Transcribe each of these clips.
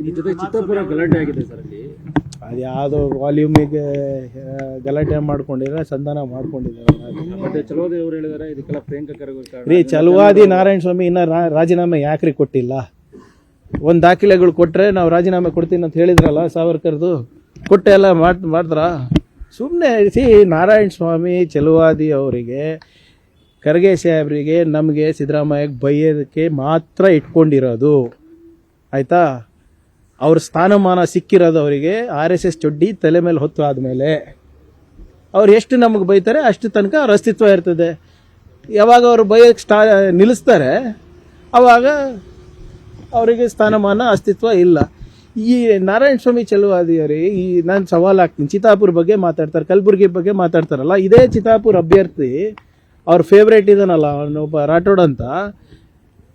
ಈ ಜೊತೆ ಚಿತ್ತಾಪುರ ಗಲಾಟೆ ಆಗಿದೆ ಸರ್ ಅಲ್ಲಿ. ಅದು ಯಾವುದೋ ವಾಲ್ಯೂಮಿಗೆ ಗಲಾಟೆ ಮಾಡ್ಕೊಂಡಿದ್ದಾರೆ, ಸಂಧಾನ ಮಾಡ್ಕೊಂಡಿದ್ದಾರೆ. ಮತ್ತೆ ಚಲುವಾದಿ ಅವರು ಹೇಳಿದ್ದಾರೆ ಇದಕ್ಕೆಲ್ಲ ಪ್ರಿಯಾಂಕಾ ಖರ್ಗೆ ರೀ ಚಲುವಾದಿ ನಾರಾಯಣ ಸ್ವಾಮಿ ಇನ್ನೂ ರಾಜೀನಾಮೆ ಯಾಕ್ರಿ ಕೊಟ್ಟಿಲ್ಲ? ಒಂದು ದಾಖಲೆಗಳು ಕೊಟ್ಟರೆ ನಾವು ರಾಜೀನಾಮೆ ಕೊಡ್ತೀನಿ ಅಂತ ಹೇಳಿದ್ರಲ್ಲ ಸಾವರ್ಕರ್ದು, ಕೊಟ್ಟೆ ಎಲ್ಲ ಮಾಡಿದ್ರ? ಸುಮ್ಮನೆ ನಾರಾಯಣ ಸ್ವಾಮಿ ಚಲುವಾದಿ ಅವರಿಗೆ, ಖರ್ಗೆ ಸಾಹೇಬ್ರಿಗೆ, ನಮಗೆ ಸಿದ್ದರಾಮಯ್ಯಗೆ ಬೈಯೋದಕ್ಕೆ ಮಾತ್ರ ಇಟ್ಕೊಂಡಿರೋದು ಆಯಿತಾ. ಅವ್ರ ಸ್ಥಾನಮಾನ ಸಿಕ್ಕಿರೋದು ಅವರಿಗೆ RSS ಚೊಡ್ಡಿ ತಲೆ ಮೇಲೆ ಹೊತ್ತು ಆದಮೇಲೆ ಅವ್ರು ಎಷ್ಟು ನಮಗೆ ಬೈತಾರೆ ಅಷ್ಟು ತನಕ ಅವ್ರ ಅಸ್ತಿತ್ವ ಇರ್ತದೆ. ಯಾವಾಗ ಅವರು ಬೈಯೋಕ್ಕೆ ನಿಲ್ಲಿಸ್ತಾರೆ ಆವಾಗ ಅವರಿಗೆ ಸ್ಥಾನಮಾನ ಅಸ್ತಿತ್ವ ಇಲ್ಲ. ಈ ನಾರಾಯಣ ಸ್ವಾಮಿ ಚಲುವಾದಿಯವರಿಗೆ ನಾನು ಸವಾಲು ಹಾಕ್ತೀನಿ. ಚಿತ್ತಾಪುರ ಬಗ್ಗೆ ಮಾತಾಡ್ತಾರೆ, ಕಲಬುರಗಿ ಬಗ್ಗೆ ಮಾತಾಡ್ತಾರಲ್ಲ, ಇದೇ ಚಿತ್ತಾಪುರ ಅಭ್ಯರ್ಥಿ ಅವ್ರ ಫೇವ್ರೇಟ್ ಇದನ್ನಲ್ಲ ಅವನೊಬ್ಬ ರಾಠೋಡ್ ಅಂತ,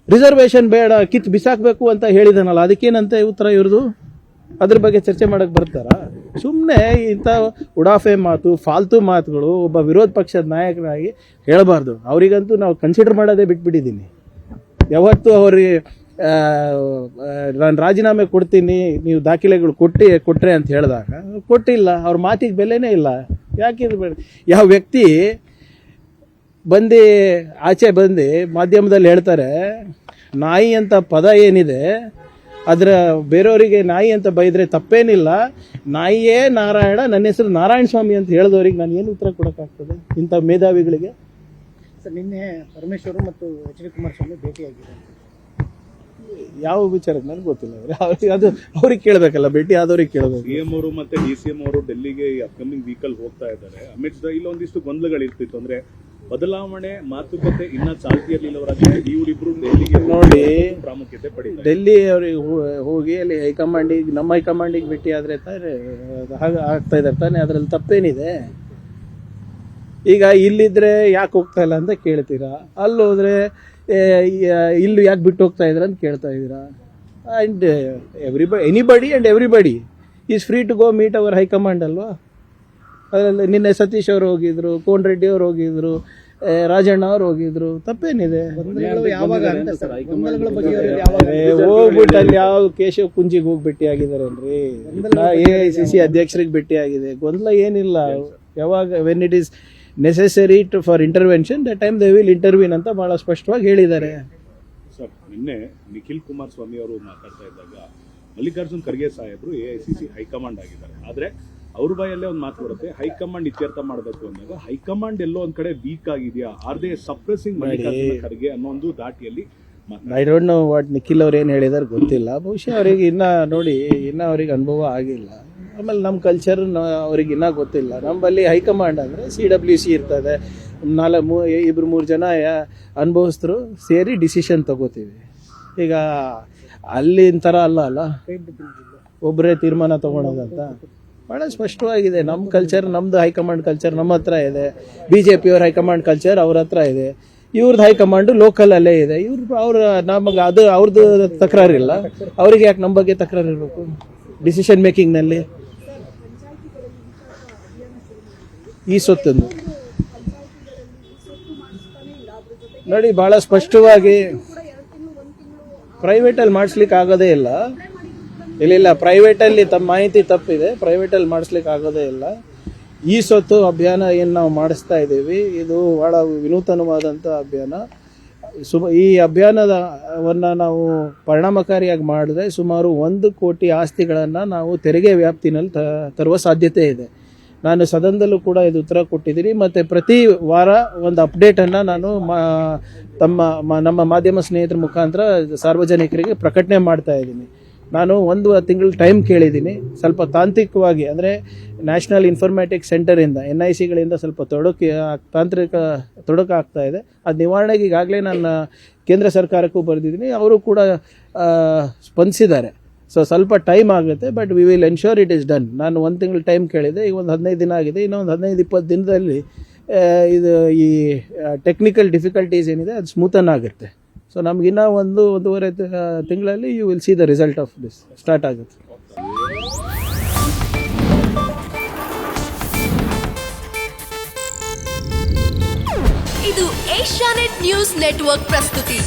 ರಿಸರ್ವೇಷನ್ ಬೇಡ ಕಿತ್ತು ಬಿಸಾಕಬೇಕು ಅಂತ ಹೇಳಿದನಲ್ಲ, ಅದಕ್ಕೇನಂತ ಉತ್ತರ ಇವ್ರದು? ಅದ್ರ ಬಗ್ಗೆ ಚರ್ಚೆ ಮಾಡೋಕ್ಕೆ ಬರ್ತಾರಾ? ಸುಮ್ಮನೆ ಇಂಥ ಉಡಾಫೆ ಮಾತು, ಫಾಲ್ತು ಮಾತುಗಳು ಒಬ್ಬ ವಿರೋಧ ಪಕ್ಷದ ನಾಯಕನಾಗಿ ಹೇಳಬಾರ್ದು. ಅವರಿಗಂತೂ ನಾವು ಕನ್ಸಿಡರ್ ಮಾಡೋದೇ ಬಿಟ್ಬಿಟ್ಟಿದ್ದೀನಿ. ಯಾವತ್ತೂ ಅವ್ರಿಗೆ ನಾನು ರಾಜೀನಾಮೆ ಕೊಡ್ತೀನಿ ನೀವು ದಾಖಲೆಗಳು ಕೊಟ್ಟರೆ ಅಂತ ಹೇಳಿದಾಗ ಕೊಟ್ಟಿಲ್ಲ. ಅವ್ರ ಮಾತಿಗೆ ಬೆಲೆನೇ ಇಲ್ಲ. ಯಾಕಿದು ಬೇಡ? ಯಾವ ವ್ಯಕ್ತಿ ಆಚೆ ಬಂದು ಮಾಧ್ಯಮದಲ್ಲಿ ಹೇಳ್ತಾರೆ ನಾಯಿ ಅಂತ ಪದ ಏನಿದೆ ಅದರ ಬೇರೆಯವರಿಗೆ ನಾಯಿ ಅಂತ ಬೈದರೆ ತಪ್ಪೇನಿಲ್ಲ, ನಾಯಿಯೇ ನಾರಾಯಣ, ನನ್ನ ಹೆಸರು ನಾರಾಯಣ ಸ್ವಾಮಿ ಅಂತ ಹೇಳಿದವ್ರಿಗೆ ನಾನು ಏನು ಉತ್ತರ ಕೊಡೋಕ್ಕಾಗ್ತದೆ ಇಂಥ ಮೇಧಾವಿಗಳಿಗೆ? ಸರ್ ನಿನ್ನೆ ಪರಮೇಶ್ವರ್ ಮತ್ತು ಎಚ್ ಡಿ ಕುಮಾರಸ್ವಾಮಿ ಭೇಟಿಯಾಗಿದೆ. ಯಾವ ವಿಚಾರಕ್ಕೆ ನನಗೆ ಗೊತ್ತಿಲ್ಲ. ಅದು ಅವ್ರಿಗೆ ಕೇಳಬೇಕಲ್ಲ, ಭೇಟಿ ಆದವ್ರಿಗೆ ಕೇಳಬೇಕು. CM ಅವರು ಮತ್ತೆ DCM ಅವರು ಡೆಲ್ಲಿಗೆ ಅಪ್ಕಮಿಂಗ್ ವೀಕಲ್ಲಿ ಹೋಗ್ತಾ ಇದ್ದಾರೆ. ಅಮಿತ್ ಶಾ ಇಲ್ಲೊಂದಿಷ್ಟು ಗೊಂದಲಗಳಿರ್ತಿತ್ತು. ಅಂದ್ರೆ ಬದಲಾವಣೆ ಮಾತುಕತೆ ಇನ್ನ ಚಾಲ್ತಿಯಲ್ಲಿಲ್ಲವರಾದ್ರೆ ಇವರಿಬ್ರು ಡೆಲ್ಲಿಗೆ ನೋಡಿ ಪ್ರಾಮುಖ್ಯತೆ ಪಡೀತಾರೆ. ಡೆಲ್ಲಿ ಅವ್ರಿಗೆ ಹೋಗಿ ಅಲ್ಲಿ ಹೈಕಮಾಂಡಿಗೆ, ನಮ್ಮ ಹೈಕಮಾಂಡಿಗೆ ಭೇಟಿ ಆದರೆ ತಾನೇ ಹಾಗೆ ಆಗ್ತಾ ಇದ್ದಾರೆ ತಾನೇ, ಅದರಲ್ಲಿ ತಪ್ಪೇನಿದೆ? ಈಗ ಇಲ್ಲಿದ್ರೆ ಯಾಕೆ ಹೋಗ್ತಾ ಇಲ್ಲ ಅಂತ ಕೇಳ್ತೀರಾ, ಅಲ್ಲಿ ಹೋದ್ರೆ ಇಲ್ಲಿ ಯಾಕೆ ಬಿಟ್ಟು ಹೋಗ್ತಾ ಇದ್ರ ಅಂತ ಕೇಳ್ತಾ ಇದ್ದೀರಾ. And everybody is free to go meet our high command ಅಲ್ವಾ? ಅದರಲ್ಲಿ ನಿನ್ನೆ ಸತೀಶ್ ಅವರು ಹೋಗಿದ್ರು, ಕೋನ್ ರೆಡ್ಡಿ ಅವರು ಹೋಗಿದ್ರು, ರಾಜಣ್ಣ ಅವ್ರು ಹೋಗಿದ್ರು, ತಪ್ಪೇನಿದೆ? ಹೋಗ್ಬಿಟ್ಟು ಅಲ್ಲಿ ಯಾವ ಕೇಶವ್ ಕುಂಜಿಗೆ ಹೋಗಿ ಭೇಟಿ ಆಗಿದಾರೇನ್ರಿ? AICC ಅಧ್ಯಕ್ಷರಿಗೆ ಭೇಟಿ ಆಗಿದೆ. ಗೊಂದಲ ಏನಿಲ್ಲ. ಯಾವಾಗ when it is necessary for intervention the time they will intervene ಅಂತ ಬಹಳ ಸ್ಪಷ್ಟವಾಗಿ ಹೇಳಿದ್ದಾರೆ. ಸರ್ ನಿನ್ನೆ ನಿಖಿಲ್ ಕುಮಾರಸ್ವಾಮಿ ಅವರು ಮಾತಾಡ್ತಾ ಇದ್ದಾಗ ಮಲ್ಲಿಕಾರ್ಜುನ್ ಖರ್ಗೆ ಸಾಹೇಬರು AICC ಹೈಕಮಾಂಡ್ ಆಗಿದ್ದಾರೆ. ಆದ್ರೆ ಅವ್ರ ಬಾಯಲ್ಲೇ ಒಂದು ಮಾತು ಬರುತ್ತೆ, ಹೈಕಮಾಂಡ್ ಇತ್ಯರ್ಥ ಮಾಡಬೇಕು ಅಂದಾಗ ಹೈಕಮಾಂಡ್ ಎಲ್ಲೋ ಒಂದ್ ಕಡೆ ವೀಕ್ ಆಗಿದೆಯಾ, or they suppressing Mallikarjun Kharge ಅನ್ನೋ ಒಂದು ದಾಟಿಯಲ್ಲಿ I don't know what Nikhil ಅವ್ರು ಏನು ಹೇಳಿದಾರೆ ಗೊತ್ತಿಲ್ಲ. ಬಹುಶಃ ಅವ್ರಿಗೆ ಇನ್ನೂ ಅವ್ರಿಗೆ ಅನುಭವ ಆಗಿಲ್ಲ. ಆಮೇಲೆ ನಮ್ಮ ಕಲ್ಚರ್ ಅವ್ರಿಗೆ ಇನ್ನೂ ಗೊತ್ತಿಲ್ಲ. ನಮ್ಮಲ್ಲಿ ಹೈಕಮಾಂಡ್ ಅಂದರೆ CWC ಇರ್ತದೆ, 2-3 ಜನ ಅನುಭವಿಸ್ತರು ಸೇರಿ ಡಿಸಿಷನ್ ತಗೋತೀವಿ. ಈಗ ಅಲ್ಲಿನ ಥರ ಅಲ್ಲ ಒಬ್ಬರೇ ತೀರ್ಮಾನ ತೊಗೊಳೋದಂತ ಭಾಳ ಸ್ಪಷ್ಟವಾಗಿದೆ. ನಮ್ಮ ಕಲ್ಚರ್, ನಮ್ಮದು ಹೈಕಮಾಂಡ್ ಕಲ್ಚರ್ ನಮ್ಮ ಹತ್ರ ಇದೆ. BJP ಅವ್ರ ಹೈಕಮಾಂಡ್ ಕಲ್ಚರ್ ಅವ್ರ ಹತ್ರ ಇದೆ. ಇವ್ರದ್ದು ಹೈಕಮಾಂಡು ಲೋಕಲಲ್ಲೇ ಇದೆ. ನಮಗೆ ಅದು ಅವ್ರದ್ದು ತಕರಾರಿಲ್ಲ. ಅವ್ರಿಗೆ ಯಾಕೆ ನಮ್ಮ ಬಗ್ಗೆ ತಕರಾರು ಇರಬೇಕು ಡಿಸಿಷನ್ ಮೇಕಿಂಗ್ನಲ್ಲಿ? ಈ ಸೊತ್ತನ್ನು ನೋಡಿ ಭಾಳ ಸ್ಪಷ್ಟವಾಗಿ ಪ್ರೈವೇಟಲ್ಲಿ ಮಾಡಿಸ್ಲಿಕ್ಕೆ ಆಗೋದೇ ಇಲ್ಲ. ಪ್ರೈವೇಟಲ್ಲಿ ತಮ್ಮ ಮಾಹಿತಿ ತಪ್ಪಿದೆ, ಪ್ರೈವೇಟಲ್ಲಿ ಮಾಡಿಸ್ಲಿಕ್ಕೆ ಆಗೋದೇ ಇಲ್ಲ. ಈ ಸೊತ್ತು ಅಭಿಯಾನ ಏನು ನಾವು ಮಾಡಿಸ್ತಾ ಇದ್ದೀವಿ, ಇದು ಭಾಳ ವಿನೂತನವಾದಂಥ ಅಭಿಯಾನ. ಈ ಅಭಿಯಾನವನ್ನು ನಾವು ಪರಿಣಾಮಕಾರಿಯಾಗಿ ಮಾಡಿದ್ರೆ ಸುಮಾರು 1 ಕೋಟಿ ಆಸ್ತಿಗಳನ್ನು ನಾವು ತೆರಿಗೆ ವ್ಯಾಪ್ತಿನಲ್ಲಿ ತರುವ ಸಾಧ್ಯತೆ ಇದೆ. ನಾನು ಸದನದಲ್ಲೂ ಕೂಡ ಇದು ಉತ್ತರ ಕೊಟ್ಟಿದ್ದೀನಿ. ಮತ್ತು ಪ್ರತಿ ವಾರ ಒಂದು ಅಪ್ಡೇಟನ್ನು ನಾನು ನಮ್ಮ ಮಾಧ್ಯಮ ಸ್ನೇಹಿತರ ಮುಖಾಂತರ ಸಾರ್ವಜನಿಕರಿಗೆ ಪ್ರಕಟಣೆ ಮಾಡ್ತಾ ಇದ್ದೀನಿ. ನಾನು 1 ತಿಂಗಳು ಟೈಮ್ ಕೇಳಿದ್ದೀನಿ. ಸ್ವಲ್ಪ ತಾಂತ್ರಿಕವಾಗಿ ಅಂದರೆ ನ್ಯಾಷನಲ್ ಇನ್ಫಾರ್ಮ್ಯಾಟಿಕ್ಸ್ ಸೆಂಟರಿಂದ NICಗಳಿಂದ ಸ್ವಲ್ಪ ತಾಂತ್ರಿಕ ತೊಡಕು ಆಗ್ತಾ ಇದೆ. ಅದು ನಿವಾರಣೆಗೆ ಈಗಾಗಲೇ ನಾನು ಕೇಂದ್ರ ಸರ್ಕಾರಕ್ಕೂ ಬರೆದಿದ್ದೀನಿ, ಅವರು ಕೂಡ ಸ್ಪಂದಿಸಿದ್ದಾರೆ. ಸೊ ಸ್ವಲ್ಪ ಟೈಮ್ ಆಗುತ್ತೆ, but we will ensure it is done. ನಾನು 1 ತಿಂಗಳು ಟೈಮ್ ಕೇಳಿದೆ, ಈಗ ಒಂದು 15 ದಿನ ಆಗಿದೆ. ಇನ್ನೊಂದು 15-20 ದಿನದಲ್ಲಿ ಈ ಟೆಕ್ನಿಕಲ್ ಡಿಫಿಕಲ್ಟೀಸ್ ಏನಿದೆ ಅದು ಸ್ಮೂತನ್ ಆಗುತ್ತೆ. ಸೊ ನಮಗಿನ್ನ 1-1.5 ತಿಂಗಳಲ್ಲಿ you will see the result of this start ಆಗುತ್ತೆ. ಇದು ಏಷ್ಯಾನೆಟ್ ನ್ಯೂಸ್ ನೆಟ್ವರ್ಕ್ ಪ್ರಸ್ತುತಿ.